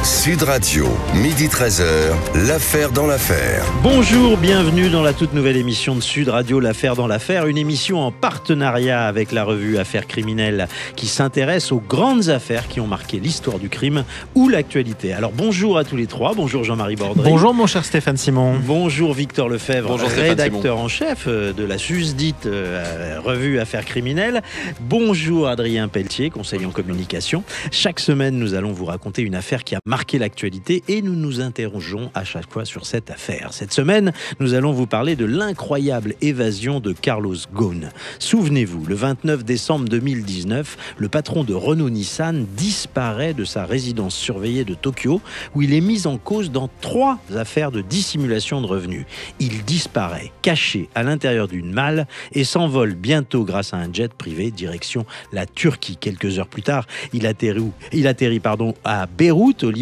Sud Radio, midi 13h, l'affaire dans l'affaire. Bonjour, bienvenue dans la toute nouvelle émission de Sud Radio, l'affaire dans l'affaire. Une émission en partenariat avec la revue Affaires criminelles qui s'intéresse aux grandes affaires qui ont marqué l'histoire du crime ou l'actualité. Alors bonjour à tous les trois, bonjour Jean-Marie Bordry. Bonjour mon cher Stéphane Simon. Bonjour Victor Lefebvre, bonjour rédacteur en chef de la susdite revue Affaires criminelles. Bonjour Adrien Pelletier, conseiller en communication. Chaque semaine, nous allons vous raconter une affaire qui a marqué l'actualité et nous nous interrogeons à chaque fois sur cette affaire. Cette semaine, nous allons vous parler de l'incroyable évasion de Carlos Ghosn. Souvenez-vous, le 29 décembre 2019, le patron de Renault-Nissan disparaît de sa résidence surveillée de Tokyo où il est mis en cause dans 3 affaires de dissimulation de revenus. Il disparaît caché à l'intérieur d'une malle et s'envole bientôt grâce à un jet privé direction la Turquie. Quelques heures plus tard, il atterrit à Beyrouth, au Liban,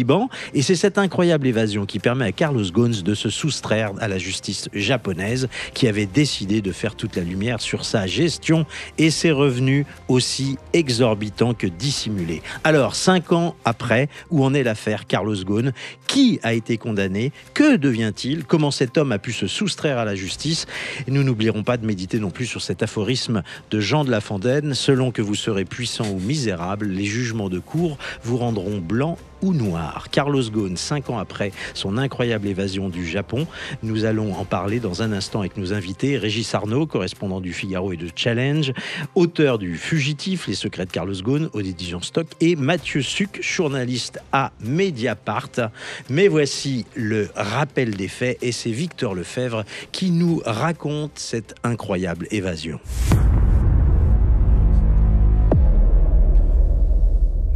et c'est cette incroyable évasion qui permet à Carlos Ghosn de se soustraire à la justice japonaise qui avait décidé de faire toute la lumière sur sa gestion et ses revenus aussi exorbitants que dissimulés. Alors, 5 ans après, où en est l'affaire Carlos Ghosn? Qui a été condamné? Que devient-il? Comment cet homme a pu se soustraire à la justice? Et nous n'oublierons pas de méditer non plus sur cet aphorisme de Jean de La Fontaine: selon que vous serez puissant ou misérable, les jugements de cour vous rendront blanc ou noir. Carlos Ghosn, 5 ans après son incroyable évasion du Japon. Nous allons en parler dans un instant avec nos invités. Régis Arnaud, correspondant du Figaro et de Challenge, auteur du Fugitif, les secrets de Carlos Ghosn aux éditions Stock, et Mathieu Suc, journaliste à Mediapart. Mais voici le rappel des faits et c'est Victor Lefebvre qui nous raconte cette incroyable évasion.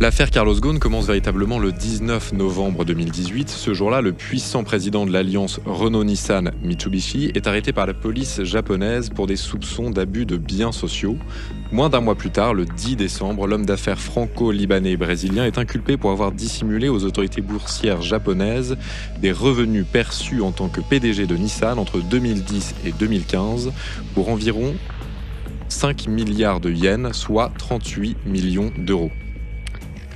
L'affaire Carlos Ghosn commence véritablement le 19 novembre 2018. Ce jour-là, le puissant président de l'alliance Renault-Nissan-Mitsubishi est arrêté par la police japonaise pour des soupçons d'abus de biens sociaux. Moins d'un mois plus tard, le 10 décembre, l'homme d'affaires franco-libanais et brésilien est inculpé pour avoir dissimulé aux autorités boursières japonaises des revenus perçus en tant que PDG de Nissan entre 2010 et 2015 pour environ 5 milliards de yens, soit 38 millions d'euros.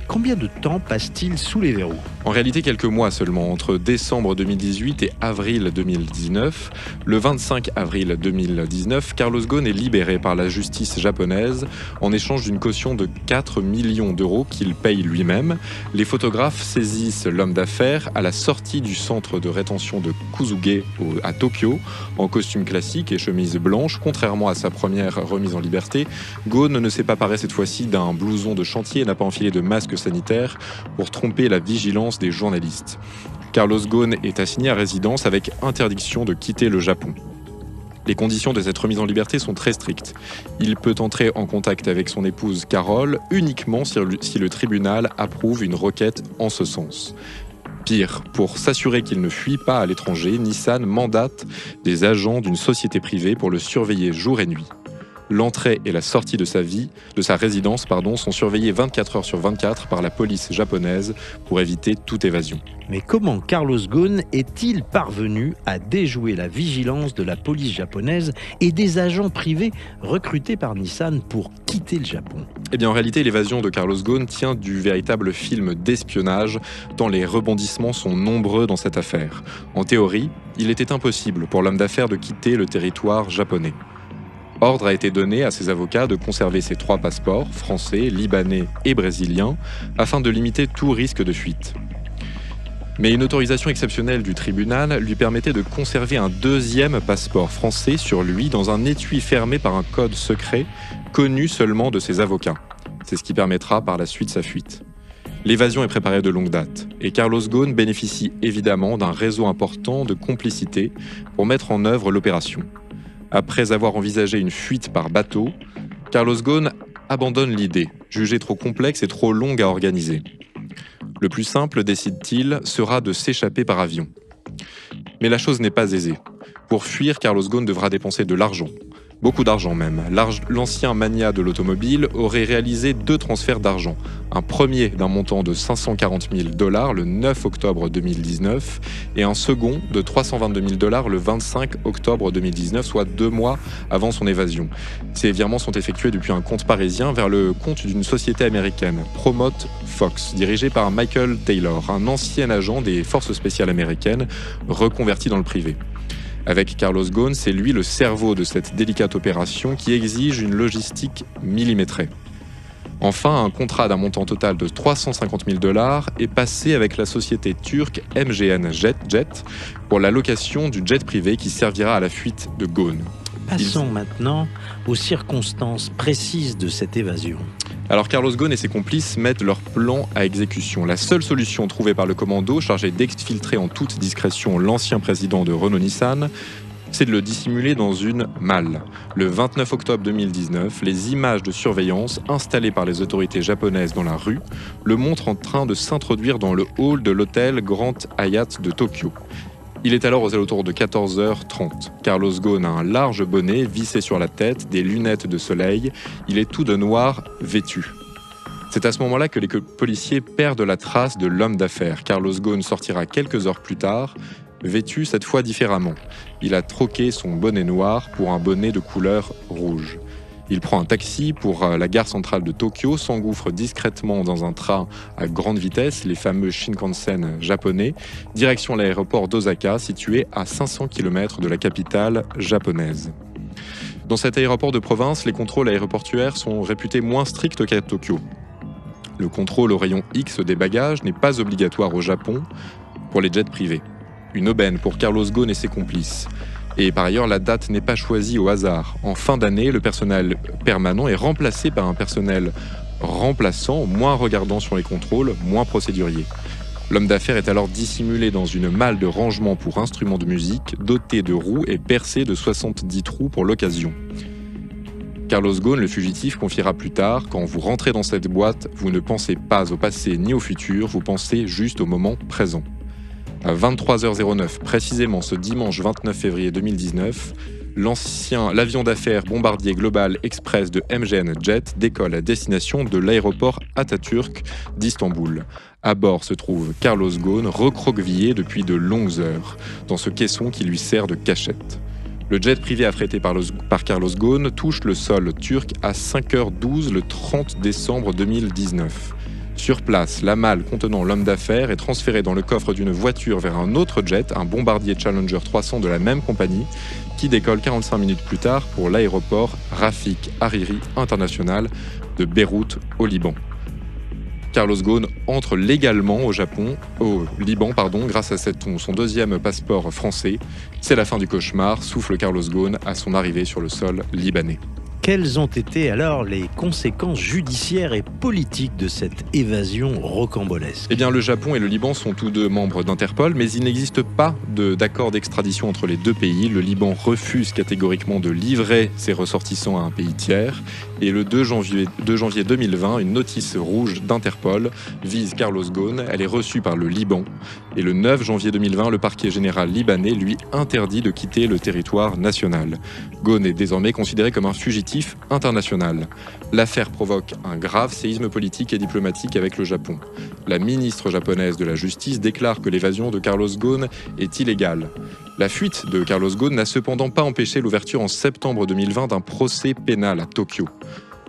Combien de temps passe-t-il sous les verrous? En réalité, quelques mois seulement, entre décembre 2018 et avril 2019. Le 25 avril 2019, Carlos Ghosn est libéré par la justice japonaise en échange d'une caution de 4 millions d'euros qu'il paye lui-même. Les photographes saisissent l'homme d'affaires à la sortie du centre de rétention de Kuzuge à Tokyo, en costume classique et chemise blanche. Contrairement à sa première remise en liberté, Ghosn ne s'est pas paré cette fois-ci d'un blouson de chantier et n'a pas enfilé de masque sanitaire pour tromper la vigilance des journalistes. Carlos Ghosn est assigné à résidence avec interdiction de quitter le Japon. Les conditions de cette remise en liberté sont très strictes. Il peut entrer en contact avec son épouse Carole uniquement si le tribunal approuve une requête en ce sens. Pire, pour s'assurer qu'il ne fuit pas à l'étranger, Nissan mandate des agents d'une société privée pour le surveiller jour et nuit. L'entrée et la sortie de sa résidence sont surveillées 24 heures sur 24 par la police japonaise pour éviter toute évasion. Mais comment Carlos Ghosn est-il parvenu à déjouer la vigilance de la police japonaise et des agents privés recrutés par Nissan pour quitter le Japon? Eh bien, en réalité, l'évasion de Carlos Ghosn tient du véritable film d'espionnage, tant les rebondissements sont nombreux dans cette affaire. En théorie, il était impossible pour l'homme d'affaires de quitter le territoire japonais. Ordre a été donné à ses avocats de conserver ses 3 passeports, français, libanais et brésilien, afin de limiter tout risque de fuite. Mais une autorisation exceptionnelle du tribunal lui permettait de conserver un 2e passeport français sur lui dans un étui fermé par un code secret connu seulement de ses avocats. C'est ce qui permettra par la suite sa fuite. L'évasion est préparée de longue date et Carlos Ghosn bénéficie évidemment d'un réseau important de complicité pour mettre en œuvre l'opération. Après avoir envisagé une fuite par bateau, Carlos Ghosn abandonne l'idée, jugée trop complexe et trop longue à organiser. Le plus simple, décide-t-il, sera de s'échapper par avion. Mais la chose n'est pas aisée. Pour fuir, Carlos Ghosn devra dépenser de l'argent. Beaucoup d'argent même. L'ancien magnat de l'automobile aurait réalisé 2 transferts d'argent. Un premier d'un montant de 540 000 $ le 9 octobre 2019 et un second de 322 000 $ le 25 octobre 2019, soit 2 mois avant son évasion. Ces virements sont effectués depuis un compte parisien vers le compte d'une société américaine, Promote Fox, dirigée par Michael Taylor, un ancien agent des forces spéciales américaines reconverti dans le privé. Avec Carlos Ghosn, c'est lui le cerveau de cette délicate opération qui exige une logistique millimétrée. Enfin, un contrat d'un montant total de 350 000 $ est passé avec la société turque MGN Jet pour la location du jet privé qui servira à la fuite de Ghosn. Passons maintenant aux circonstances précises de cette évasion. Alors Carlos Ghosn et ses complices mettent leur plan à exécution. La seule solution trouvée par le commando chargé d'exfiltrer en toute discrétion l'ancien président de Renault-Nissan, c'est de le dissimuler dans une malle. Le 29 octobre 2019, les images de surveillance installées par les autorités japonaises dans la rue le montrent en train de s'introduire dans le hall de l'hôtel Grand Hyatt de Tokyo. Il est alors aux alentours de 14h30. Carlos Ghosn a un large bonnet vissé sur la tête, des lunettes de soleil. Il est tout de noir vêtu. C'est à ce moment-là que les policiers perdent la trace de l'homme d'affaires. Carlos Ghosn sortira quelques heures plus tard, vêtu cette fois différemment. Il a troqué son bonnet noir pour un bonnet de couleur rouge. Il prend un taxi pour la gare centrale de Tokyo, s'engouffre discrètement dans un train à grande vitesse, les fameux Shinkansen japonais, direction l'aéroport d'Osaka, situé à 500 km de la capitale japonaise. Dans cet aéroport de province, les contrôles aéroportuaires sont réputés moins stricts qu'à Tokyo. Le contrôle au rayon X des bagages n'est pas obligatoire au Japon pour les jets privés. Une aubaine pour Carlos Ghosn et ses complices. Et par ailleurs, la date n'est pas choisie au hasard. En fin d'année, le personnel permanent est remplacé par un personnel remplaçant, moins regardant sur les contrôles, moins procédurier. L'homme d'affaires est alors dissimulé dans une malle de rangement pour instruments de musique, dotée de roues et percée de 70 trous pour l'occasion. Carlos Ghosn, le fugitif, confiera plus tard « Quand vous rentrez dans cette boîte, vous ne pensez pas au passé ni au futur, vous pensez juste au moment présent ». À 23h09, précisément ce dimanche 29 février 2019, l'avion d'affaires Bombardier Global Express de MGN Jet décolle à destination de l'aéroport Atatürk d'Istanbul. À bord se trouve Carlos Ghosn, recroquevillé depuis de longues heures, dans ce caisson qui lui sert de cachette. Le jet privé affrété par Carlos Ghosn touche le sol turc à 5h12 le 30 décembre 2019. Sur place, la malle contenant l'homme d'affaires est transférée dans le coffre d'une voiture vers un autre jet, un Bombardier Challenger 300 de la même compagnie, qui décolle 45 minutes plus tard pour l'aéroport Rafik Hariri International de Beyrouth au Liban. Carlos Ghosn entre légalement au Liban, grâce à son deuxième passeport français. C'est la fin du cauchemar, souffle Carlos Ghosn à son arrivée sur le sol libanais. Quelles ont été alors les conséquences judiciaires et politiques de cette évasion rocambolesque ? Eh bien, le Japon et le Liban sont tous deux membres d'Interpol, mais il n'existe pas d'accord d'extradition entre les deux pays. Le Liban refuse catégoriquement de livrer ses ressortissants à un pays tiers. Et le 2 janvier 2020, une notice rouge d'Interpol vise Carlos Ghosn. Elle est reçue par le Liban. Et le 9 janvier 2020, le parquet général libanais lui interdit de quitter le territoire national. Ghosn est désormais considéré comme un fugitif international. L'affaire provoque un grave séisme politique et diplomatique avec le Japon. La ministre japonaise de la Justice déclare que l'évasion de Carlos Ghosn est illégale. La fuite de Carlos Ghosn n'a cependant pas empêché l'ouverture en septembre 2020 d'un procès pénal à Tokyo.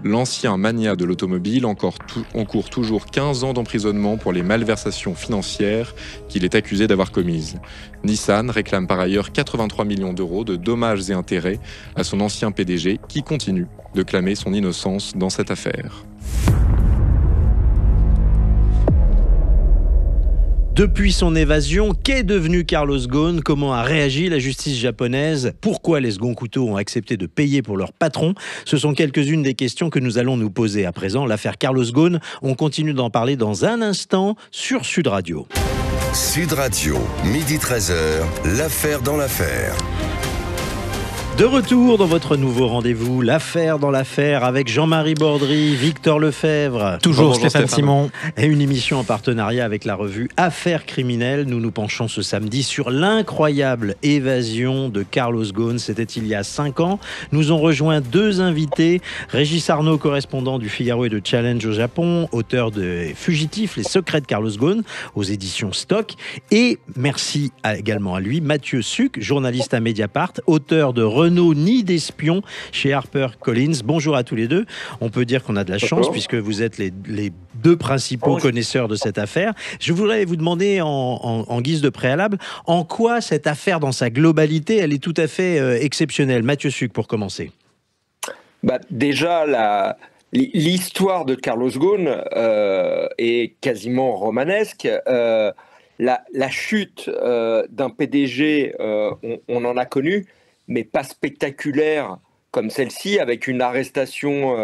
L'ancien magnat de l'automobile encourt toujours 15 ans d'emprisonnement pour les malversations financières qu'il est accusé d'avoir commises. Nissan réclame par ailleurs 83 millions d'euros de dommages et intérêts à son ancien PDG qui continue de clamer son innocence dans cette affaire. Depuis son évasion, qu'est devenu Carlos Ghosn ? Comment a réagi la justice japonaise ? Pourquoi les seconds couteaux ont accepté de payer pour leur patron ? Ce sont quelques-unes des questions que nous allons nous poser à présent. L'affaire Carlos Ghosn, on continue d'en parler dans un instant sur Sud Radio. Sud Radio, midi 13h, l'affaire dans l'affaire. De retour dans votre nouveau rendez-vous, l'affaire dans l'affaire, avec Jean-Marie Bordry, Victor Lefebvre. Toujours Stéphane Simon. Et une émission en partenariat avec la revue Affaires criminelles. Nous nous penchons ce samedi sur l'incroyable évasion de Carlos Ghosn. C'était il y a 5 ans. Nous ont rejoint 2 invités. Régis Arnaud, correspondant du Figaro et de Challenge au Japon, auteur de Fugitifs, les secrets de Carlos Ghosn, aux éditions Stock. Et merci également à lui, Mathieu Suc, journaliste à Mediapart, auteur de Renault Nid d'espion chez HarperCollins. Bonjour à tous les deux. On peut dire qu'on a de la chance puisque vous êtes les 2 principaux connaisseurs de cette affaire. Je voudrais vous demander en guise de préalable, en quoi cette affaire dans sa globalité, elle est tout à fait exceptionnelle. Mathieu Suc, pour commencer. Déjà, l'histoire de Carlos Ghosn est quasiment romanesque. La chute d'un PDG, on en a connu, mais pas spectaculaire comme celle-ci, avec une arrestation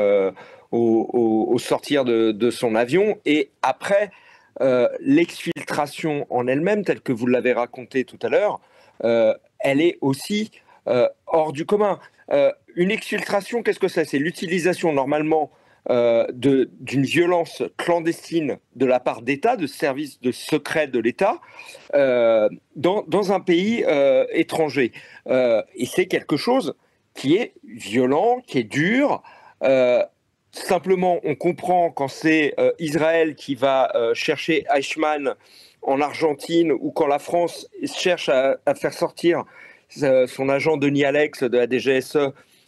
au sortir de son avion. Et après, l'exfiltration en elle-même, telle que vous l'avez raconté tout à l'heure, elle est aussi hors du commun. Une exfiltration, qu'est-ce que c'est ? C'est l'utilisation normalement d'une violence clandestine de la part d'État, de services de secret de l'État, dans un pays étranger. Et c'est quelque chose qui est violent, qui est dur. Simplement, on comprend quand c'est Israël qui va chercher Eichmann en Argentine, ou quand la France cherche à faire sortir son agent Denis Alex de la DGSE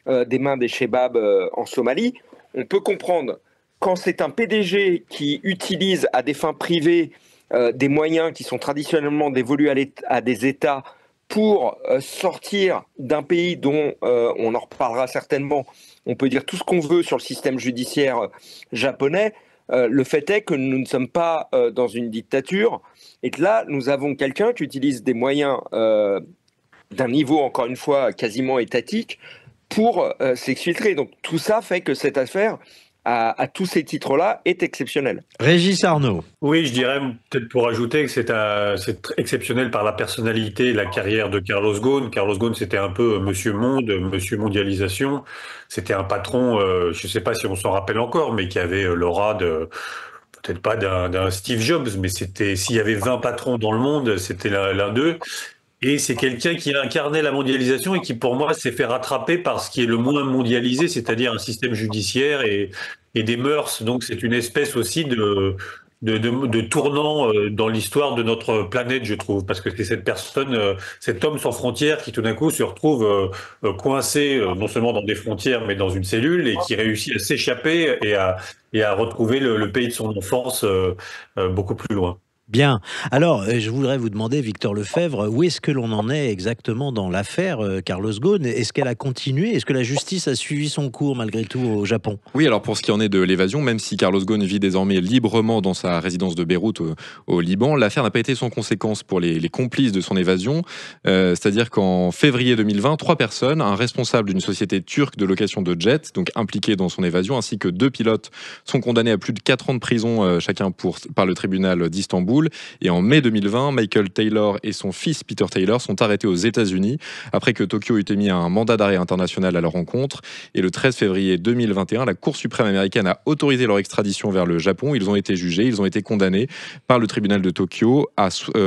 des mains des Chebab en Somalie. On peut comprendre quand c'est un PDG qui utilise à des fins privées des moyens qui sont traditionnellement dévolus à des États pour sortir d'un pays dont on en reparlera certainement. On peut dire tout ce qu'on veut sur le système judiciaire japonais. Le fait est que nous ne sommes pas dans une dictature et que là, nous avons quelqu'un qui utilise des moyens d'un niveau, encore une fois, quasiment étatique pour s'exfiltrer. Donc tout ça fait que cette affaire, à tous ces titres-là, est exceptionnelle. Régis Arnaud. Oui, je dirais, peut-être pour ajouter que c'est exceptionnel par la personnalité et la carrière de Carlos Ghosn. Carlos Ghosn, c'était un peu Monsieur Monde, Monsieur Mondialisation. C'était un patron, je ne sais pas si on s'en rappelle encore, mais qui avait l'aura de... peut-être pas d'un Steve Jobs, mais s'il y avait 20 patrons dans le monde, c'était l'un d'eux. Et c'est quelqu'un qui a incarné la mondialisation et qui, pour moi, s'est fait rattraper par ce qui est le moins mondialisé, c'est-à-dire un système judiciaire et des mœurs. Donc, c'est une espèce aussi de tournant dans l'histoire de notre planète, je trouve, parce que c'est cette personne, cet homme sans frontières qui, tout d'un coup, se retrouve coincé non seulement dans des frontières, mais dans une cellule, et qui réussit à s'échapper et à retrouver le pays de son enfance beaucoup plus loin. Bien. Alors, je voudrais vous demander, Victor Lefebvre, où est-ce que l'on en est exactement dans l'affaire Carlos Ghosn ? Est-ce qu'elle a continué ? Est-ce que la justice a suivi son cours malgré tout au Japon ? Oui, alors pour ce qui en est de l'évasion, même si Carlos Ghosn vit désormais librement dans sa résidence de Beyrouth au Liban, l'affaire n'a pas été sans conséquence pour les complices de son évasion. C'est-à-dire qu'en février 2020, 3 personnes, un responsable d'une société turque de location de jets, donc impliqué dans son évasion, ainsi que 2 pilotes, sont condamnés à plus de 4 ans de prison chacun par le tribunal d'Istanbul. Et en mai 2020, Michael Taylor et son fils Peter Taylor sont arrêtés aux États-Unis après que Tokyo eut émis un mandat d'arrêt international à leur encontre. Et le 13 février 2021, la Cour suprême américaine a autorisé leur extradition vers le Japon. Ils ont été jugés, ils ont été condamnés par le tribunal de Tokyo.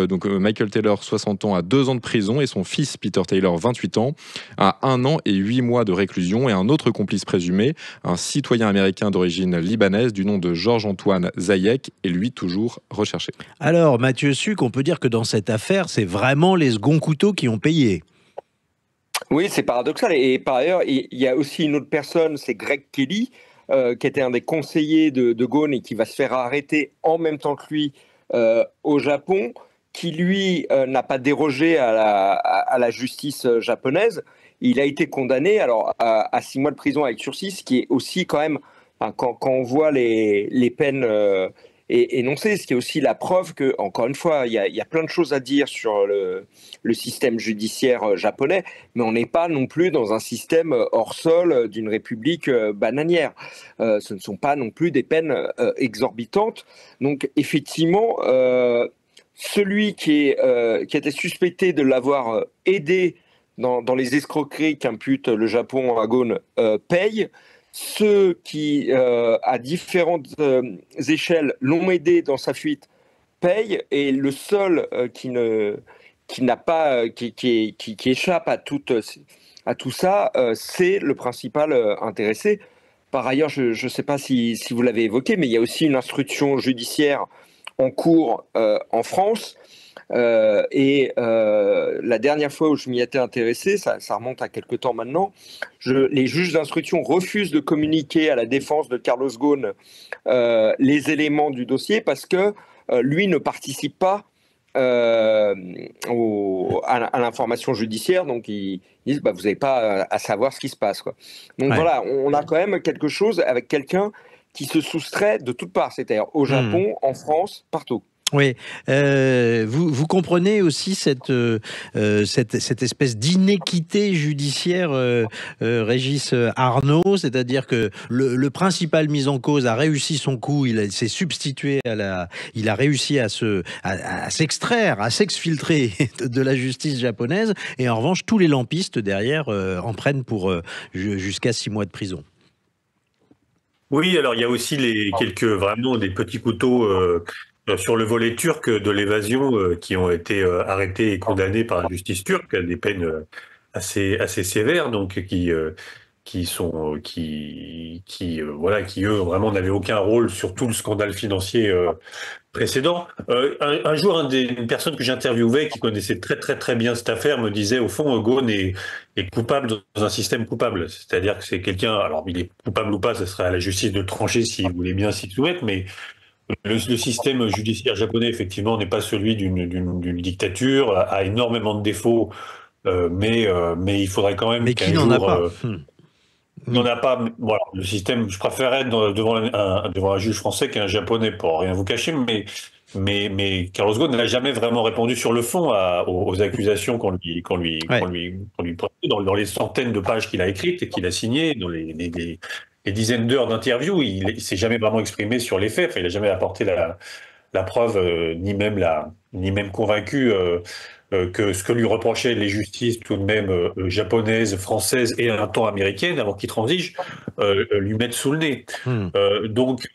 Donc Michael Taylor, 60 ans, à 2 ans de prison, et son fils Peter Taylor, 28 ans, à 1 an et 8 mois de réclusion. Et un autre complice présumé, un citoyen américain d'origine libanaise du nom de Georges-Antoine Zayek, est lui toujours recherché. Alors, Mathieu Suc, on peut dire que dans cette affaire, c'est vraiment les seconds couteaux qui ont payé. Oui, c'est paradoxal. Et par ailleurs, il y a aussi une autre personne, c'est Greg Kelly, qui était un des conseillers de Ghosn et qui va se faire arrêter en même temps que lui au Japon, qui lui n'a pas dérogé à la justice japonaise. Il a été condamné alors à 6 mois de prison avec sursis, ce qui est aussi quand même, quand on voit les peines énoncées, ce qui est aussi la preuve que, encore une fois, il y a plein de choses à dire sur le système judiciaire japonais, mais on n'est pas non plus dans un système hors sol d'une république bananière. Ce ne sont pas non plus des peines exorbitantes. Donc, effectivement, celui qui était suspecté de l'avoir aidé dans les escroqueries qu'impute le Japon à Ghosn payent. Ceux qui, à différentes échelles, l'ont aidé dans sa fuite payent. Et le seul qui n'a pas, qui échappe à tout ça, c'est le principal intéressé. Par ailleurs, je ne sais pas si vous l'avez évoqué, mais il y a aussi une instruction judiciaire en cours en France. La dernière fois où je m'y étais intéressé, ça remonte à quelque temps maintenant, les juges d'instruction refusent de communiquer à la défense de Carlos Ghosn les éléments du dossier parce que lui ne participe pas à l'information judiciaire, donc ils disent vous n'avez pas à savoir ce qui se passe, quoi. Donc voilà, on a quand même quelque chose avec quelqu'un qui se soustrait de toutes parts, c'est-à-dire au Japon, en France, partout. Oui, vous comprenez aussi cette espèce d'inéquité judiciaire, Régis Arnaud, c'est-à-dire que le principal mis en cause a réussi son coup, il s'est substitué il a réussi à s'extraire, à s'exfiltrer de la justice japonaise, et en revanche tous les lampistes derrière en prennent pour jusqu'à 6 mois de prison. Oui, alors il y a aussi vraiment des petits couteaux sur le volet turc de l'évasion qui ont été arrêtés et condamnés par la justice turque à des peines assez sévères, donc qui eux vraiment n'avaient aucun rôle sur tout le scandale financier précédent. Un jour, une personne que j'interviewais qui connaissait très très très bien cette affaire me disait au fond Ghosn est coupable dans un système coupable, c'est-à-dire que c'est quelqu'un, alors il est coupable ou pas, ce serait à la justice de le trancher s'il voulait bien s'y soumettre, mais le système judiciaire japonais, effectivement, n'est pas celui d'une dictature, a énormément de défauts, mais il faudrait quand même mais qu'un qui n'en jour... a pas Il n'en a pas. Voilà, le système, je préférerais être devant un juge français qu'un japonais, pour rien vous cacher, mais Carlos Ghosn n'a jamais vraiment répondu sur le fond aux accusations qu'on lui prête dans les centaines de pages qu'il a écrites et qu'il a signées, dans les dizaines d'heures d'interviews. Il s'est jamais vraiment exprimé sur les faits. Enfin, il n'a jamais apporté la preuve, ni même convaincu que ce que lui reprochaient les justices tout de même japonaises, françaises et un temps américaines, avant qu'il transige, lui mettent sous le nez. Donc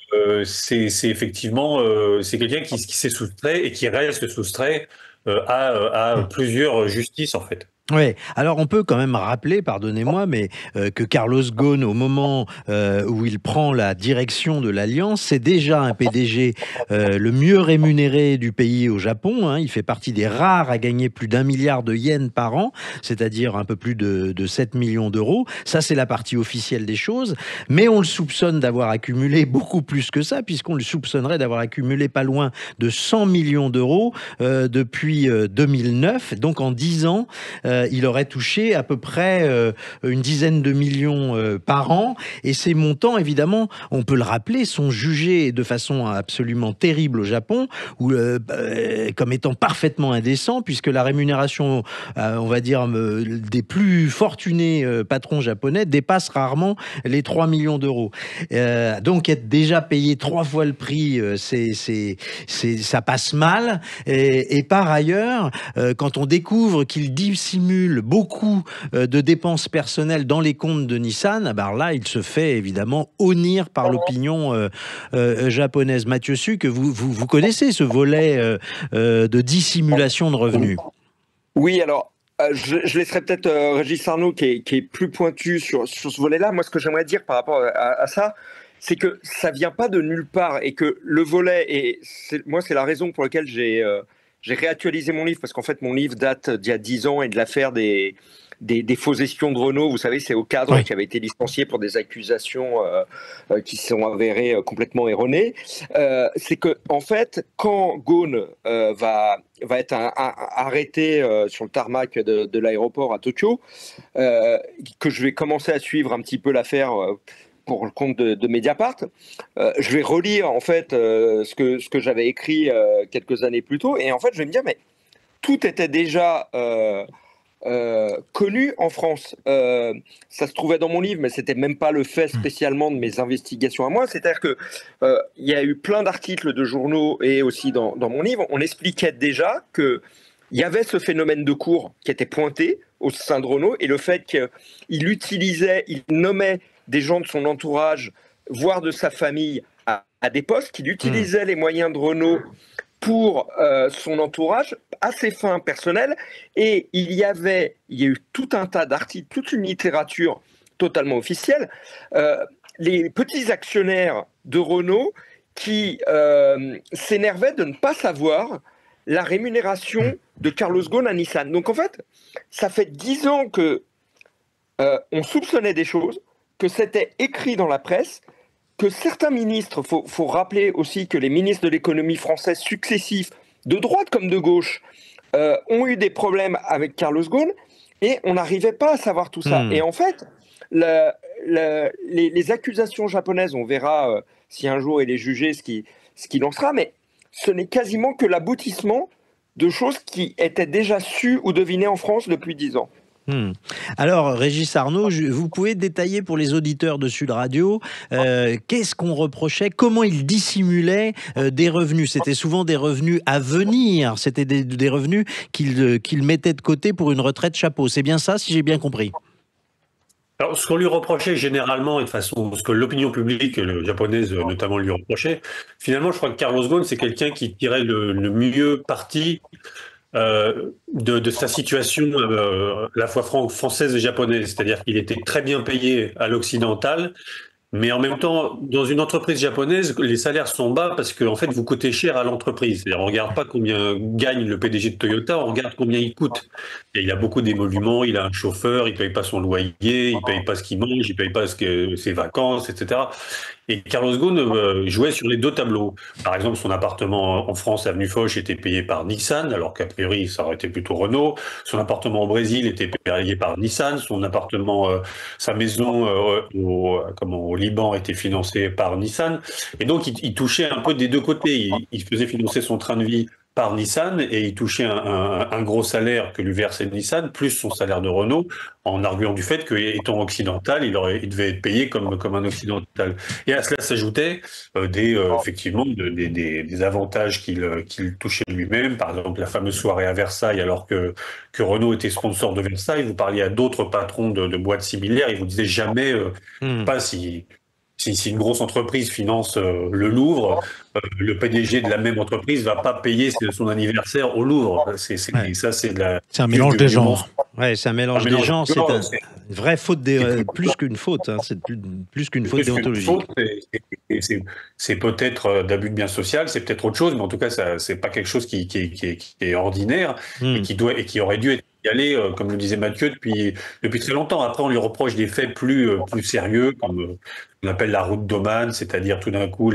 c'est effectivement c'est quelqu'un qui s'est soustrait et qui reste soustrait à plusieurs justices en fait. Oui, alors on peut quand même rappeler, pardonnez-moi, mais que Carlos Ghosn, au moment où il prend la direction de l'Alliance, c'est déjà un PDG le mieux rémunéré du pays au Japon, hein. Il fait partie des rares à gagner plus d'1 milliard de yens par an, c'est-à-dire un peu plus de 7 millions d'euros. Ça, c'est la partie officielle des choses, mais on le soupçonne d'avoir accumulé beaucoup plus que ça, puisqu'on le soupçonnerait d'avoir accumulé pas loin de 100 millions d'euros depuis 2009. Donc en 10 ans, il aurait touché à peu près une dizaine de millions par an. Et ces montants, évidemment, on peut le rappeler, sont jugés de façon absolument terrible au Japon, comme étant parfaitement indécents, puisque la rémunération, on va dire, des plus fortunés patrons japonais dépasse rarement les 3 millions d'euros. Donc être déjà payé 3 fois le prix, ça passe mal. Et par ailleurs, quand on découvre qu'il dissimule beaucoup de dépenses personnelles dans les comptes de Nissan, là, il se fait évidemment honnir par l'opinion japonaise. Mathieu Sucq, vous connaissez ce volet de dissimulation de revenus? Oui, alors je laisserai peut-être Régis Arnaud qui est plus pointu sur ce volet-là. Moi, ce que j'aimerais dire par rapport à ça, c'est que ça vient pas de nulle part et que le volet, et c'est la raison pour laquelle j'ai réactualisé mon livre, parce qu'en fait, mon livre date d'il y a 10 ans et de l'affaire des faux espions de Renault. Vous savez, c'est au cadre qui avait été licencié pour des accusations qui sont avérées complètement erronées. C'est que, en fait, quand Ghosn va être arrêté sur le tarmac de l'aéroport à Tokyo, que je vais commencer à suivre un petit peu l'affaire pour le compte de Mediapart, je vais relire en fait ce que j'avais écrit quelques années plus tôt, et en fait je vais me dire mais tout était déjà connu en France. Ça se trouvait dans mon livre, mais c'était même pas le fait spécialement de mes investigations à moi. C'est-à-dire que il y a eu plein d'articles de journaux et aussi dans mon livre, on expliquait déjà que il y avait ce phénomène de cours qui était pointé au sein de Renault, et le fait il nommait des gens de son entourage, voire de sa famille, à des postes, qu'il utilisait les moyens de Renault pour son entourage, à ses fins personnelles. Et il y a eu tout un tas d'articles, toute une littérature totalement officielle, les petits actionnaires de Renault qui s'énervaient de ne pas savoir la rémunération de Carlos Ghosn à Nissan. Donc en fait, ça fait 10 ans que on soupçonnait des choses, que c'était écrit dans la presse, que certains ministres, faut rappeler aussi que les ministres de l'économie française successifs, de droite comme de gauche, ont eu des problèmes avec Carlos Ghosn, et on n'arrivait pas à savoir tout ça. Et en fait, les accusations japonaises, on verra si un jour il est jugé ce qu'il en sera, mais ce n'est quasiment que l'aboutissement de choses qui étaient déjà sues ou devinées en France depuis 10 ans. Alors, Régis Arnaud, vous pouvez détailler pour les auditeurs de Sud Radio qu'est-ce qu'on reprochait, comment il dissimulait des revenus. C'était souvent des revenus à venir, c'était des revenus qu'il mettait de côté pour une retraite chapeau. C'est bien ça, si j'ai bien compris? Alors, ce qu'on lui reprochait généralement, et de façon, ce que l'opinion publique japonaise notamment lui reprochait, finalement, je crois que Carlos Ghosn, c'est quelqu'un qui tirait le mieux parti de sa situation à la fois française et japonaise. C'est-à-dire qu'il était très bien payé à l'occidental, mais en même temps, dans une entreprise japonaise, les salaires sont bas parce que, en fait, vous coûtez cher à l'entreprise. C'est-à-dire, on ne regarde pas combien gagne le PDG de Toyota, on regarde combien il coûte. Et il a beaucoup d'émoluments, il a un chauffeur, il ne paye pas son loyer, il ne paye pas ce qu'il mange, il ne paye pas ses vacances, etc. Et Carlos Ghosn jouait sur les deux tableaux. Par exemple, son appartement en France, avenue Foch, était payé par Nissan, alors qu'a priori, ça aurait été plutôt Renault. Son appartement au Brésil était payé par Nissan. Son appartement, sa maison au Liban était financée par Nissan. Et donc, il touchait un peu des deux côtés. Il faisait financer son train de vie par Nissan et il touchait un gros salaire que lui versait Nissan, plus son salaire de Renault, en arguant du fait qu'étant occidental, il devait être payé comme un occidental. Et à cela s'ajoutaient effectivement des avantages qu'il touchait lui-même, par exemple la fameuse soirée à Versailles, alors que Renault était sponsor de Versailles. Vous parliez à d'autres patrons de boîtes similaires, ils vous disaient jamais, pas si une grosse entreprise finance le Louvre, le PDG de la même entreprise va pas payer son anniversaire au Louvre. C'est un mélange des genres. Ouais, c'est un mélange des genres. C'est une vraie faute, plus qu'une faute. Hein, c'est plus qu'une faute déontologique. C'est peut-être d'abus de bien social, c'est peut-être autre chose, mais en tout cas, c'est pas quelque chose qui est ordinaire et qui aurait dû être aller, comme le disait Mathieu, depuis très longtemps. Après, on lui reproche des faits plus sérieux, comme on appelle la route d'Oman, c'est-à-dire tout d'un coup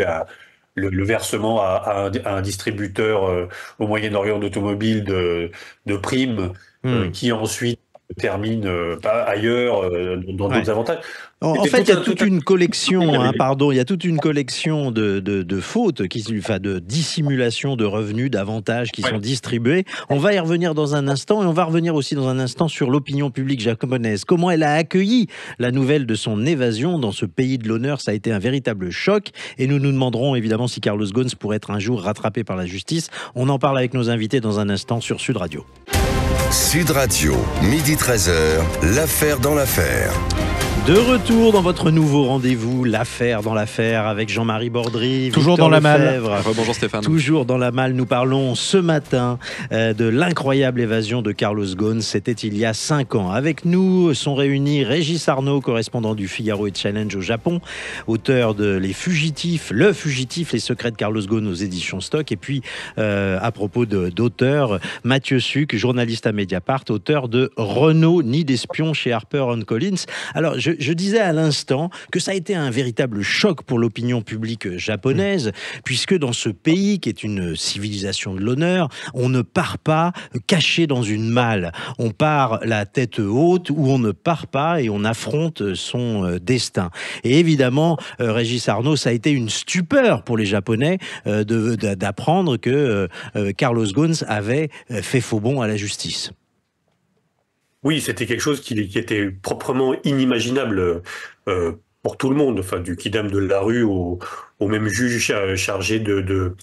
le versement à un distributeur au Moyen-Orient d'automobile de primes qui ensuite termine ailleurs dans d'autres avantages. En fait, il y a toute une collection, il y a toute une collection de fautes, de dissimulation de revenus, d'avantages qui sont distribués. On va y revenir dans un instant, et on va revenir aussi dans un instant sur l'opinion publique japonaise. Comment elle a accueilli la nouvelle de son évasion dans ce pays de l'honneur. Ça a été un véritable choc, et nous nous demanderons évidemment si Carlos Ghosn pourrait être un jour rattrapé par la justice. On en parle avec nos invités dans un instant sur Sud Radio. Sud Radio, midi 13h, l'affaire dans l'affaire. De retour dans votre nouveau rendez-vous, l'affaire dans l'affaire, avec Jean-Marie Bordry, toujours Victor dans la malle. Lefebvre. Bonjour Stéphane. Toujours dans la malle. Nous parlons ce matin de l'incroyable évasion de Carlos Ghosn. C'était il y a 5 ans. Avec nous sont réunis Régis Arnaud, correspondant du Figaro et Challenge au Japon, auteur de Le Fugitif, les secrets de Carlos Ghosn aux éditions Stock. Et puis, à propos d'auteurs, Mathieu Suc, journaliste à Mediapart, auteur de Renault, nid d'espion chez HarperCollins. Alors, je disais à l'instant que ça a été un véritable choc pour l'opinion publique japonaise, puisque dans ce pays qui est une civilisation de l'honneur, on ne part pas caché dans une malle. On part la tête haute, ou on ne part pas et on affronte son destin. Et évidemment, Régis Arnaud, ça a été une stupeur pour les Japonais d'apprendre que Carlos Ghosn avait fait faux bond à la justice. Oui, c'était quelque chose qui était proprement inimaginable pour tout le monde, enfin du kidam de la rue au même juge chargé de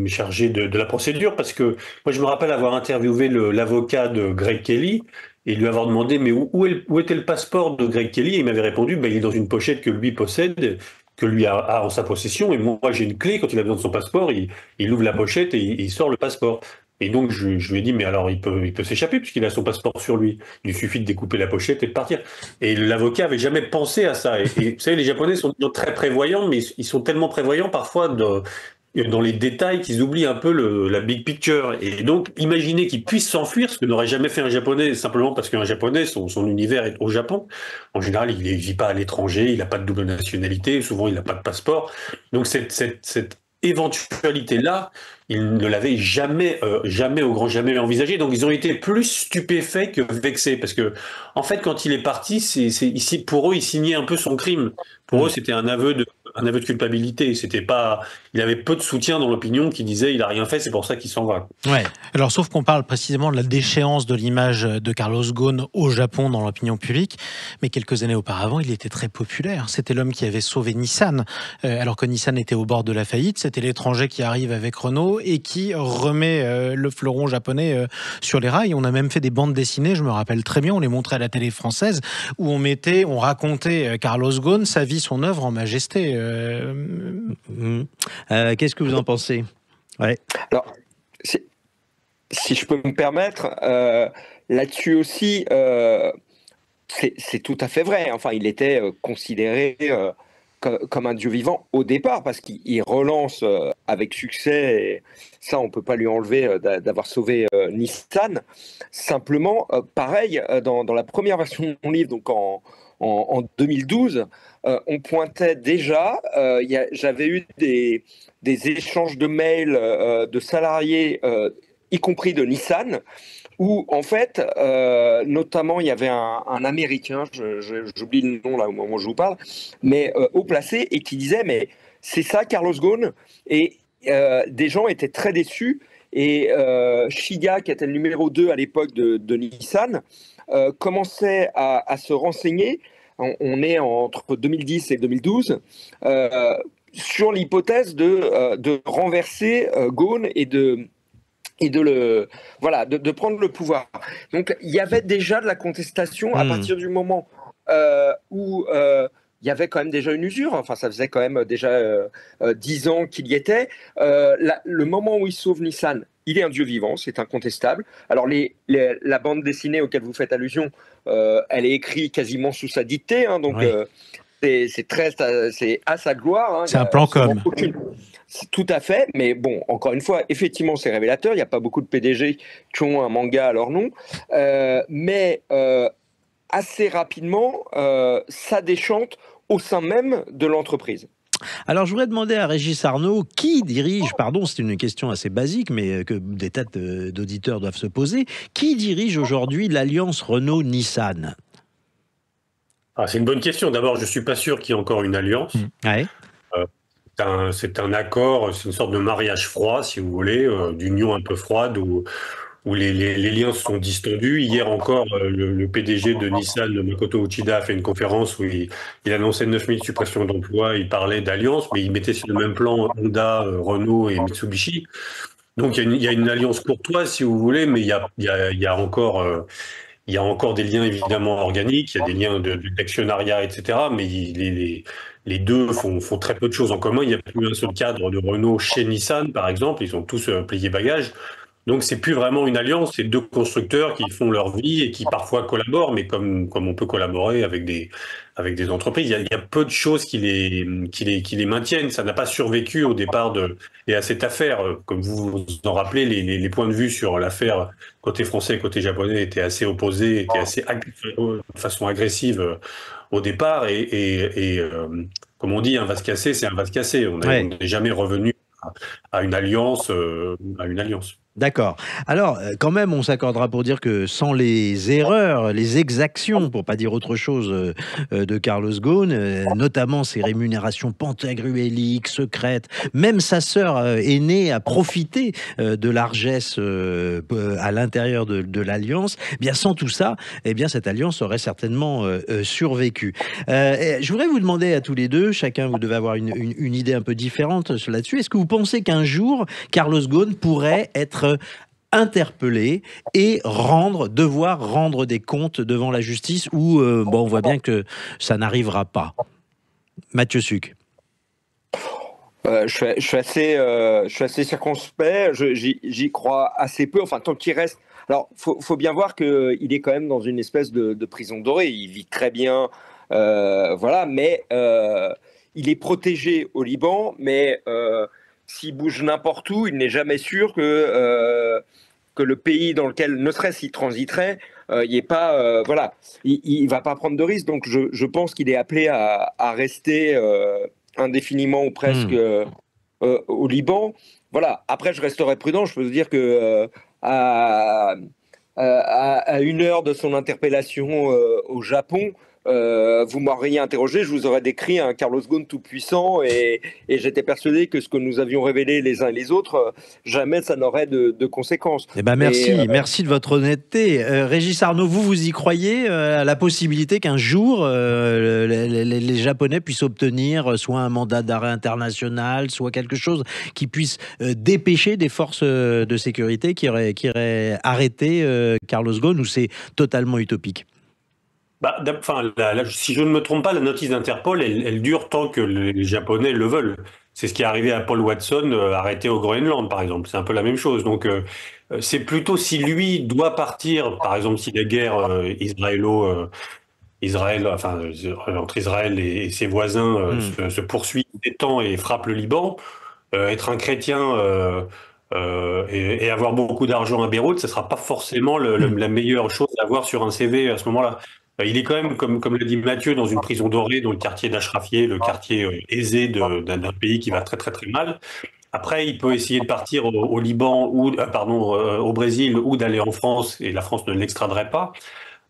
chargé de la procédure, parce que moi je me rappelle avoir interviewé l'avocat de Greg Kelly et lui avoir demandé mais où était le passeport de Greg Kelly, et il m'avait répondu il est dans une pochette que lui possède, que lui a en sa possession, et moi j'ai une clé. Quand il a besoin de son passeport, il ouvre la pochette et il sort le passeport. Et donc je lui ai dit mais alors il peut s'échapper puisqu'il a son passeport sur lui, il lui suffit de découper la pochette et de partir. Et l'avocat avait jamais pensé à ça. Et vous savez, les Japonais sont très prévoyants, mais ils sont tellement prévoyants parfois dans les détails qu'ils oublient un peu la big picture. Et donc, imaginer qu'ils puissent s'enfuir, ce que n'aurait jamais fait un Japonais, simplement parce qu'un Japonais, son univers est au Japon. En général, il ne vit pas à l'étranger, il n'a pas de double nationalité, souvent il n'a pas de passeport. Donc cette éventualité-là, ils ne l'avaient jamais, jamais au grand jamais envisagé. Donc ils ont été plus stupéfaits que vexés, parce que en fait, quand il est parti, ici pour eux, il signait un peu son crime. Pour eux, c'était un aveu de culpabilité. C'était pas, il avait peu de soutien dans l'opinion qui disait il a rien fait, c'est pour ça qu'il s'en va. Ouais. Alors, sauf qu'on parle précisément de la déchéance de l'image de Carlos Ghosn au Japon dans l'opinion publique, mais quelques années auparavant, il était très populaire. C'était l'homme qui avait sauvé Nissan, alors que Nissan était au bord de la faillite. C'était l'étranger qui arrive avec Renault et qui remet le fleuron japonais sur les rails. On a même fait des bandes dessinées, je me rappelle très bien, on les montrait à la télé française, où on racontait Carlos Ghosn, sa vie, son œuvre en majesté. Qu'est-ce que vous en pensez? Ouais. Alors, si je peux me permettre, là-dessus aussi, c'est tout à fait vrai. Enfin, il était considéré comme un dieu vivant au départ, parce qu'il relance avec succès, et ça on ne peut pas lui enlever d'avoir sauvé Nissan. Simplement, pareil, dans la première version de mon livre, donc en 2012, on pointait déjà, j'avais eu des échanges de mails de salariés, y compris de Nissan, où en fait, notamment, il y avait un Américain, j'oublie le nom là au moment où je vous parle, mais haut placé, et qui disait mais c'est ça Carlos Ghosn, et des gens étaient très déçus, et Shiga, qui était le numéro 2 à l'époque de Nissan, commençait à se renseigner. On est entre 2010 et 2012, sur l'hypothèse de renverser Ghosn et de prendre le pouvoir. Donc il y avait déjà de la contestation à partir du moment où il y avait quand même déjà une usure. Enfin, ça faisait quand même déjà 10 ans qu'il y était. Le moment où il sauve Nissan, il est un dieu vivant, c'est incontestable. Alors la bande dessinée auquel vous faites allusion, elle est écrite quasiment sous sa dictée, hein, donc oui. C'est à sa gloire. Hein, c'est un plan com. Tout à fait, mais bon, encore une fois, effectivement, c'est révélateur. Il n'y a pas beaucoup de PDG qui ont un manga à leur nom, mais assez rapidement, ça déchante au sein même de l'entreprise. Alors, je voudrais demander à Régis Arnaud, qui dirige, pardon, c'est une question assez basique, mais que des tas d'auditeurs doivent se poser, qui dirige aujourd'hui l'alliance Renault-Nissan ? C'est une bonne question. D'abord, je ne suis pas sûr qu'il y ait encore une alliance. Ouais. C'est un accord, c'est une sorte de mariage froid, si vous voulez, d'union un peu froide où les liens se sont distendus. Hier encore, le PDG de Nissan, Makoto Uchida, a fait une conférence où il annonçait 9000 suppressions d'emplois. Il parlait d'alliance, mais il mettait sur le même plan Honda, Renault et Mitsubishi. Donc il y a une alliance courtoise, si vous voulez, mais il y a encore des liens évidemment organiques, il y a des liens d'actionnariat, etc. Mais les deux font très peu de choses en commun. Il n'y a plus un seul cadre de Renault chez Nissan, par exemple. Ils ont tous plié bagages. Donc, c'est plus vraiment une alliance. C'est deux constructeurs qui font leur vie et qui parfois collaborent, mais comme on peut collaborer avec des entreprises. Il y a peu de choses qui les maintiennent. Ça n'a pas survécu au départ et à cette affaire. Comme vous vous en rappelez, les points de vue sur l'affaire côté français et côté japonais étaient assez opposés, étaient assez de façon agressive au départ. Et comme on dit, un vase cassé, c'est un vase cassé. On n'est jamais revenu à une alliance. D'accord. Alors, quand même, on s'accordera pour dire que sans les erreurs, les exactions, pour pas dire autre chose, de Carlos Ghosn, notamment ses rémunérations pantagruéliques, secrètes, même sa sœur aînée a profité de largesse à l'intérieur de l'Alliance. Eh bien, sans tout ça, eh bien, cette alliance aurait certainement survécu. Je voudrais vous demander à tous les deux, chacun, vous devez avoir une idée un peu différente là-dessus. Est-ce que vous pensez qu'un jour, Carlos Ghosn pourrait être interpellé et devoir rendre des comptes devant la justice, ou on voit bien que ça n'arrivera pas? Mathieu Sucre. Je suis assez circonspect, j'y crois assez peu, enfin tant qu'il reste. Alors, faut bien voir qu'il est quand même dans une espèce de prison dorée, il vit très bien, voilà, mais il est protégé au Liban, mais s'il bouge n'importe où, il n'est jamais sûr que le pays dans lequel, ne serait-ce qu'il transiterait, il n'est pas, voilà, il va pas prendre de risque. Donc je pense qu'il est appelé à rester indéfiniment ou presque au Liban. Voilà. Après, je resterai prudent. Je peux vous dire que à 1 heure de son interpellation au Japon, vous m'auriez interrogé, je vous aurais décrit un Carlos Ghosn tout puissant, et j'étais persuadé que ce que nous avions révélé les uns et les autres, jamais ça n'aurait de conséquences. Eh ben merci de votre honnêteté. Régis Arnaud, vous y croyez à la possibilité qu'un jour les Japonais puissent obtenir soit un mandat d'arrêt international, soit quelque chose qui puisse dépêcher des forces de sécurité qui auraient arrêté Carlos Ghosn, ou c'est totalement utopique? Si je ne me trompe pas, la notice d'Interpol, elle dure tant que les Japonais le veulent. C'est ce qui est arrivé à Paul Watson, arrêté au Groenland, par exemple. C'est un peu la même chose. Donc, c'est plutôt si lui doit partir, par exemple, si la guerre entre Israël et ses voisins se poursuit, s'étend et frappe le Liban, être un chrétien et avoir beaucoup d'argent à Beyrouth, ce ne sera pas forcément la meilleure chose à avoir sur un CV à ce moment-là. Il est quand même, comme l'a dit Mathieu, dans une prison dorée, dans le quartier d'Ashrafieh, le quartier aisé d'un pays qui va très très très mal. Après, il peut essayer de partir au Liban ou au Brésil, ou d'aller en France, et la France ne l'extraderait pas.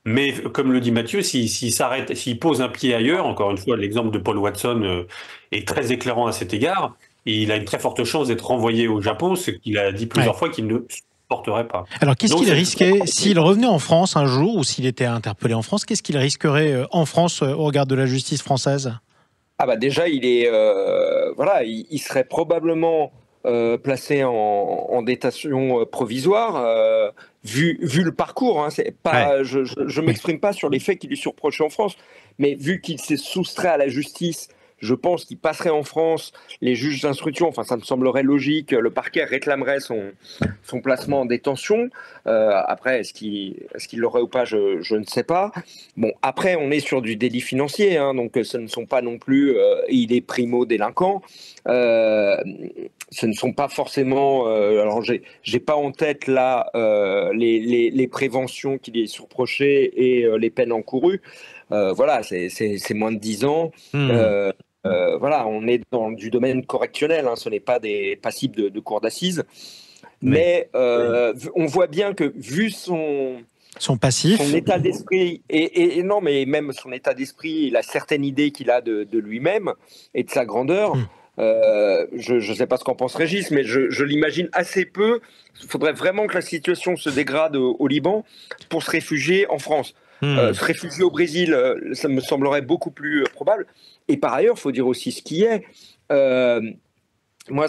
Mais comme le dit Mathieu, s'il pose un pied ailleurs, encore une fois, l'exemple de Paul Watson est très éclairant à cet égard. Et il a une très forte chance d'être renvoyé au Japon, ce qu'il a dit plusieurs fois qu'il ne supporterait pas. Alors, qu'est-ce qu'il risquait s'il revenait en France un jour, ou s'il était interpellé en France? Qu'est-ce qu'il risquerait en France au regard de la justice française? Ah bah déjà, il serait probablement placé en détention provisoire, vu le parcours. Hein, c'est pas, je m'exprime pas sur les faits qui lui sont reprochés en France, mais vu qu'il s'est soustrait à la justice, je pense qu'il passerait en France, les juges d'instruction, enfin ça me semblerait logique, le parquet réclamerait son placement en détention. Après, est-ce qu'il l'aurait ou pas, je ne sais pas. Bon, après, on est sur du délit financier, hein, donc ce ne sont pas non plus, il est primo-délinquant, ce ne sont pas forcément, alors j'ai pas en tête là les préventions qu'il est surreprochées et les peines encourues. Voilà, c'est moins de 10 ans. Voilà, on est dans du domaine correctionnel, hein, ce n'est pas des passibles de cour d'assises. Mais on voit bien que, vu son passif, son état d'esprit, et non, mais même son état d'esprit et la certaine idée qu'il a de lui-même et de sa grandeur, je ne sais pas ce qu'en pense Régis, mais je l'imagine assez peu. Il faudrait vraiment que la situation se dégrade au Liban pour se réfugier en France. Se réfugier au Brésil, ça me semblerait beaucoup plus probable. Et par ailleurs, il faut dire aussi ce qui est. Moi,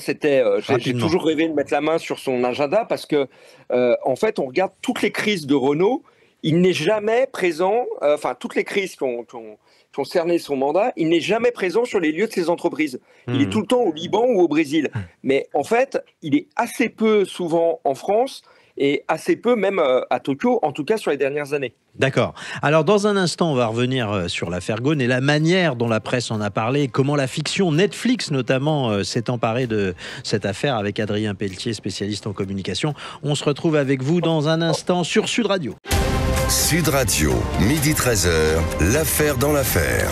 j'ai toujours rêvé de mettre la main sur son agenda, parce que, en fait, on regarde toutes les crises de Renault. Il n'est jamais présent, toutes les crises qui ont cerné son mandat, il n'est jamais présent sur les lieux de ses entreprises. Il est tout le temps au Liban ou au Brésil. Mais en fait, il est assez peu souvent en France, et assez peu même à Tokyo, en tout cas sur les dernières années. D'accord. Alors dans un instant, on va revenir sur l'affaire Ghosn et la manière dont la presse en a parlé, comment la fiction Netflix notamment s'est emparée de cette affaire, avec Adrien Pelletier, spécialiste en communication. On se retrouve avec vous dans un instant sur Sud Radio. Sud Radio, midi 13h, l'affaire dans l'affaire.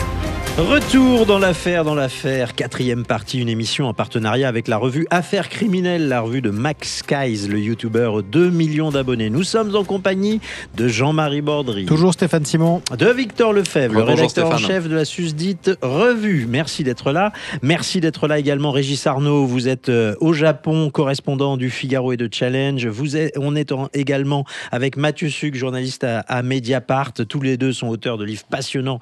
Retour dans l'affaire, 4e partie, une émission en partenariat avec la revue Affaires criminelles, la revue de Max Skies, le youtubeur 2 millions d'abonnés. Nous sommes en compagnie de Jean-Marie Bordry. Toujours Stéphane Simon. De Victor Lefebvre, le rédacteur en Stéphane. chef de la susdite revue. Merci d'être là. Merci d'être là également Régis Arnaud. Vous êtes au Japon, correspondant du Figaro et de Challenge. On est également avec Mathieu Suc, journaliste à Mediapart. Tous les deux sont auteurs de livres passionnants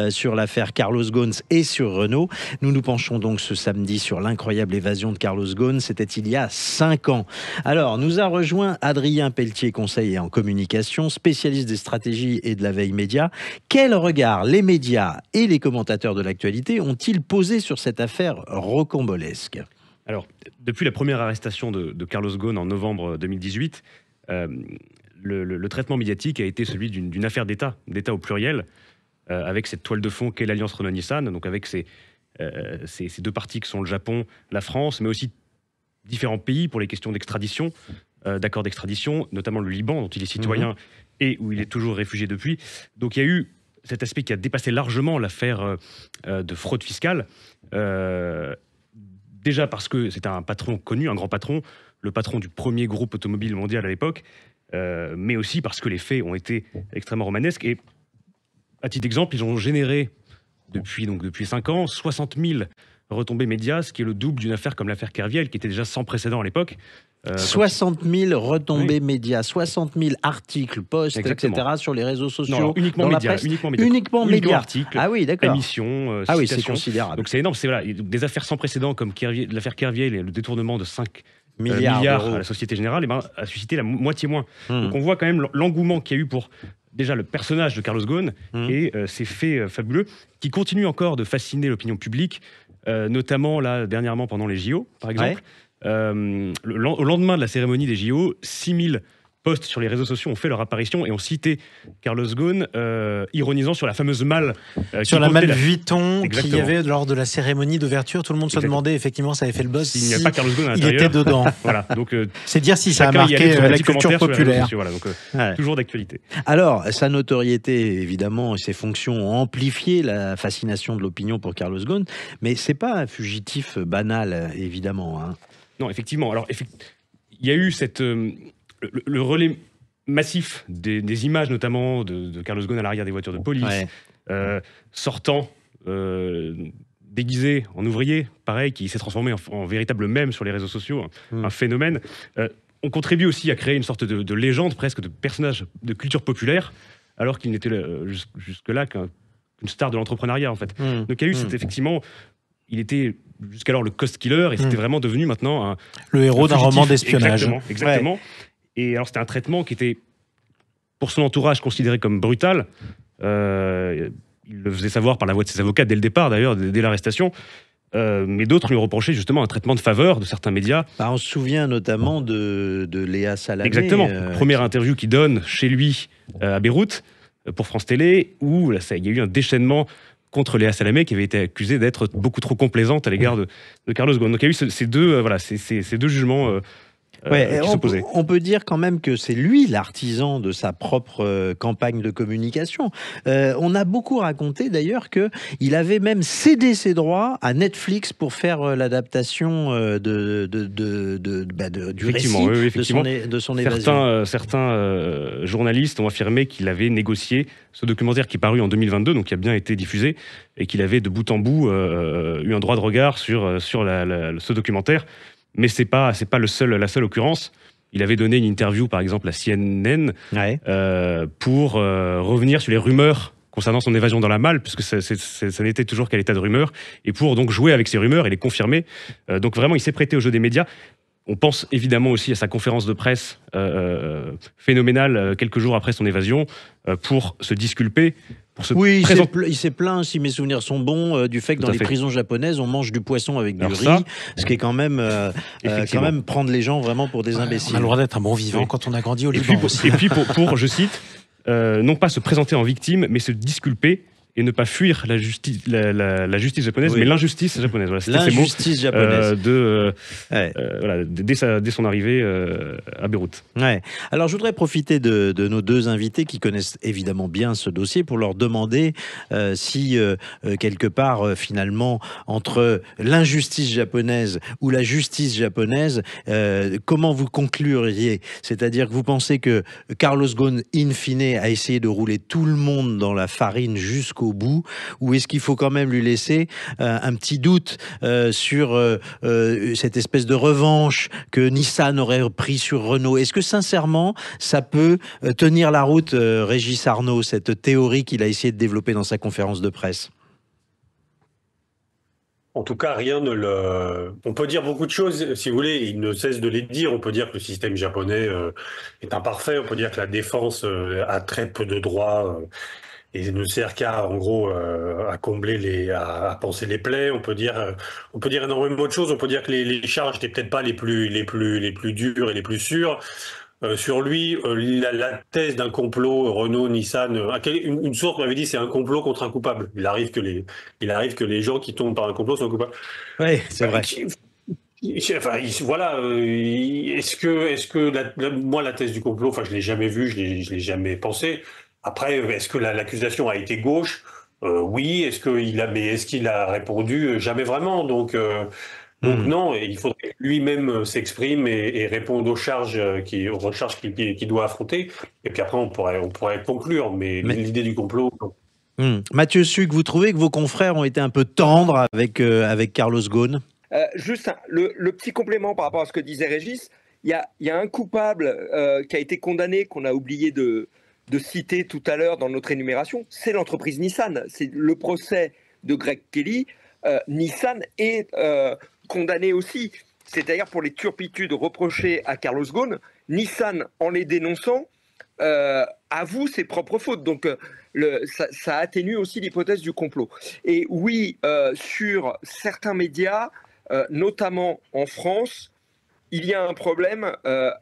sur l'affaire Carlos Ghosn et sur Renault. Nous nous penchons donc ce samedi sur l'incroyable évasion de Carlos Ghosn. C'était il y a 5 ans. Alors, nous a rejoint Adrien Pelletier, conseiller en communication, spécialiste des stratégies et de la veille média. Quel regard les médias et les commentateurs de l'actualité ont-ils posé sur cette affaire rocambolesque ? Alors, depuis la première arrestation de Carlos Ghosn en novembre 2018, le traitement médiatique a été celui d'une affaire d'État au pluriel, avec cette toile de fond qu'est l'Alliance Renault-Nissan, donc avec ces deux parties qui sont le Japon, la France, mais aussi différents pays pour les questions d'extradition, d'accords d'extradition, notamment le Liban, dont il est citoyen et où il est toujours réfugié depuis. Donc il y a eu cet aspect qui a dépassé largement l'affaire de fraude fiscale, déjà parce que c'était un patron connu, un grand patron, le patron du premier groupe automobile mondial à l'époque, mais aussi parce que les faits ont été extrêmement romanesques. Et à titre d'exemple, ils ont généré, depuis 5 ans, 60 000 retombées médias, ce qui est le double d'une affaire comme l'affaire Kerviel, qui était déjà sans précédent à l'époque. 60 000 retombées médias, 60 000 articles, posts, Exactement. etc. sur les réseaux sociaux. Non, uniquement dans la médias. presse. Uniquement médias. articles, Ah oui, d'accord. émissions, Ah oui, c'est citations. considérable. Donc c'est énorme. C'est des affaires sans précédent comme l'affaire Kerviel et le détournement de 5 milliards d'euros à la Société Générale, a suscité la moitié moins. Mmh. Donc on voit quand même l'engouement qu'il y a eu pour déjà le personnage de Carlos Ghosn et ces faits fabuleux qui continuent encore de fasciner l'opinion publique, notamment là dernièrement pendant les JO, par exemple. Au lendemain de la cérémonie des JO, 6000 posts sur les réseaux sociaux ont fait leur apparition et ont cité Carlos Ghosn, ironisant sur la fameuse malle. Sur la malle Vuitton qu'il y Exactement. avait lors de la cérémonie d'ouverture. Tout le monde se demandait, effectivement, ça avait fait le buzz. S'il n'y a pas Carlos Ghosn à il l'intérieur. était dedans. Voilà, donc C'est dire si ça a chacun y allait marqué sur un la petit culture commentaire sur les réseaux populaire. sociaux, voilà, donc, Ouais. toujours d'actualité. Alors, sa notoriété, évidemment, et ses fonctions ont amplifié la fascination de l'opinion pour Carlos Ghosn, mais c'est pas un fugitif banal, évidemment. Hein. Non, effectivement. Alors, il y a eu le relais massif des images, notamment de Carlos Ghosn à l'arrière des voitures de police, sortant déguisé en ouvrier, pareil, qui s'est transformé en véritable mème sur les réseaux sociaux, un phénomène. On contribue aussi à créer une sorte de légende, presque de personnage de culture populaire, alors qu'il n'était jusque-là qu'une star de l'entrepreneuriat, en fait. Donc il y a eu effectivement... Il était jusqu'alors le cost killer et c'était vraiment devenu maintenant le héros d'un fugitif. roman d'espionnage. Exactement. Ouais. Et alors c'était un traitement qui était, pour son entourage, considéré comme brutal. Il le faisait savoir par la voix de ses avocats dès le départ, d'ailleurs, dès l'arrestation. Mais d'autres lui reprochaient justement un traitement de faveur de certains médias. On se souvient notamment de Léa Salamé. Exactement. Première interview qu'il donne chez lui à Beyrouth pour France Télé, où là, il y a eu un déchaînement contre Léa Salamé, qui avait été accusée d'être beaucoup trop complaisante à l'égard de Carlos Ghosn. Donc il y a eu ces deux jugements qui s'opposaient. On peut dire quand même que c'est lui l'artisan de sa propre campagne de communication. On a beaucoup raconté d'ailleurs qu'il avait même cédé ses droits à Netflix pour faire l'adaptation du récit de son évasion. Certains journalistes ont affirmé qu'il avait négocié ce documentaire qui est paru en 2022, donc qui a bien été diffusé, et qu'il avait de bout en bout eu un droit de regard sur ce documentaire. Mais c'est pas la seule occurrence. Il avait donné une interview, par exemple, à CNN pour revenir sur les rumeurs concernant son évasion dans la malle, puisque ça n'était toujours qu'à l'état de rumeur, et pour donc jouer avec ces rumeurs et les confirmer. Donc vraiment, il s'est prêté au jeu des médias. On pense évidemment aussi à sa conférence de presse phénoménale quelques jours après son évasion pour se disculper. Il s'est plaint, si mes souvenirs sont bons, du fait que dans les prisons japonaises, on mange du poisson avec du riz, ce qui est quand même prendre les gens vraiment pour des imbéciles. On a le droit d'être un bon vivant quand on a grandi au Liban aussi. Et puis pour je cite, non pas se présenter en victime, mais se disculper et ne pas fuir la justice japonaise, Oui. mais l'injustice japonaise. Voilà, c'était ces mots, L'injustice japonaise. voilà, dès son arrivée à Beyrouth. Ouais. Alors, je voudrais profiter de nos deux invités qui connaissent évidemment bien ce dossier pour leur demander si, quelque part, finalement, entre l'injustice japonaise ou la justice japonaise, comment vous concluriez? C'est-à-dire que vous pensez que Carlos Ghosn, in fine, a essayé de rouler tout le monde dans la farine jusqu'au bout, ou est-ce qu'il faut quand même lui laisser un petit doute sur cette espèce de revanche que Nissan aurait pris sur Renault? Est-ce que sincèrement, ça peut tenir la route, Régis Arnaud, cette théorie qu'il a essayé de développer dans sa conférence de presse? En tout cas, rien ne le... On peut dire beaucoup de choses, si vous voulez, il ne cesse de les dire. On peut dire que le système japonais est imparfait, on peut dire que la défense a très peu de droits et ne sert qu'à, en gros, à combler à panser les plaies. On peut dire énormément de choses. On peut dire que les charges n'étaient peut-être pas les plus dures et les plus sûres. Sur lui, la thèse d'un complot Renault-Nissan, une source m'avait dit c'est un complot contre un coupable. Il arrive que les gens qui tombent par un complot soient coupables. Oui, c'est vrai. Enfin, voilà. Est-ce que moi la thèse du complot, enfin je l'ai jamais vue, je l'ai jamais pensé. Après, est-ce que l'accusation a été gauche? Oui. Est-ce qu'il a répondu? Jamais vraiment. Donc non, il faudrait que lui-même s'exprime et réponde aux recherches qu'il doit affronter. Et puis après, on pourrait conclure. Mais l'idée du complot, non. Mathieu Sucre, vous trouvez que vos confrères ont été un peu tendres avec Carlos Ghosn? Juste le petit complément par rapport à ce que disait Régis. Il y a un coupable qui a été condamné, qu'on a oublié de citer tout à l'heure dans notre énumération, c'est l'entreprise Nissan. C'est le procès de Greg Kelly. Nissan est condamné aussi, c'est-à-dire pour les turpitudes reprochées à Carlos Ghosn. Nissan, en les dénonçant, avoue ses propres fautes. Donc ça atténue aussi l'hypothèse du complot. Et oui, sur certains médias, notamment en France, il y a un problème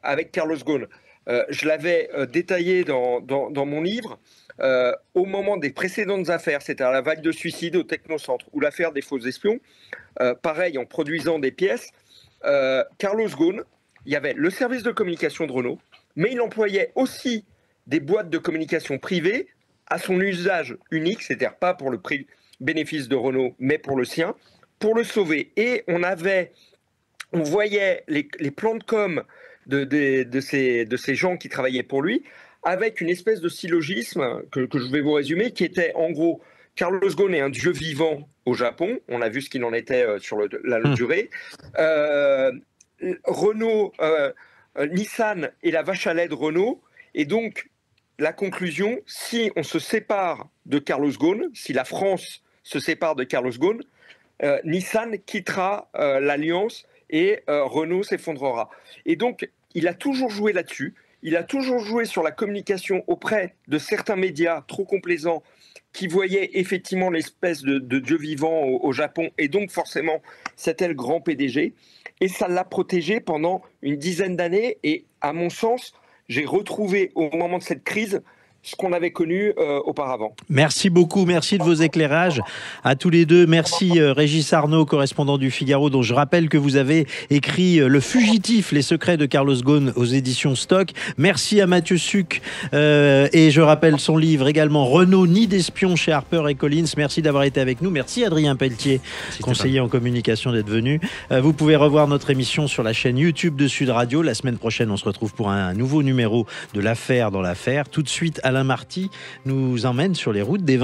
avec Carlos Ghosn. Je l'avais détaillé dans mon livre. Au moment des précédentes affaires, c'est-à-dire la vague de suicides au Technocentre ou l'affaire des faux espions, pareil, en produisant des pièces, Carlos Ghosn, il y avait le service de communication de Renault, mais il employait aussi des boîtes de communication privées à son usage unique, c'est-à-dire pas pour le bénéfice de Renault, mais pour le sien, pour le sauver. Et on voyait les plans de com de ces gens qui travaillaient pour lui, avec une espèce de syllogisme que je vais vous résumer, qui était en gros, Carlos Ghosn est un dieu vivant au Japon, on a vu ce qu'il en était sur la durée, Renault, Nissan est la vache à lait de Renault, et donc la conclusion, si on se sépare de Carlos Ghosn, si la France se sépare de Carlos Ghosn, Nissan quittera l'alliance et Renault s'effondrera. Et donc, il a toujours joué là-dessus. Il a toujours joué sur la communication auprès de certains médias trop complaisants qui voyaient effectivement l'espèce de dieu vivant au Japon, et donc forcément, c'était le grand PDG. Et ça l'a protégé pendant une dizaine d'années. Et à mon sens, j'ai retrouvé au moment de cette crise ce qu'on avait connu auparavant. Merci beaucoup, merci de vos éclairages à tous les deux. Merci Régis Arnaud, correspondant du Figaro, dont je rappelle que vous avez écrit Le Fugitif, les secrets de Carlos Ghosn aux éditions Stock. Merci à Mathieu Sucre, et je rappelle son livre également, Renault, nid d'espion, chez HarperCollins. Merci d'avoir été avec nous. Merci Adrien Pelletier, conseiller en communication, d'être venu. Vous pouvez revoir notre émission sur la chaîne YouTube de Sud Radio. La semaine prochaine, on se retrouve pour un nouveau numéro de l'affaire dans l'affaire. Tout de suite, Alain Marty nous emmène sur les routes des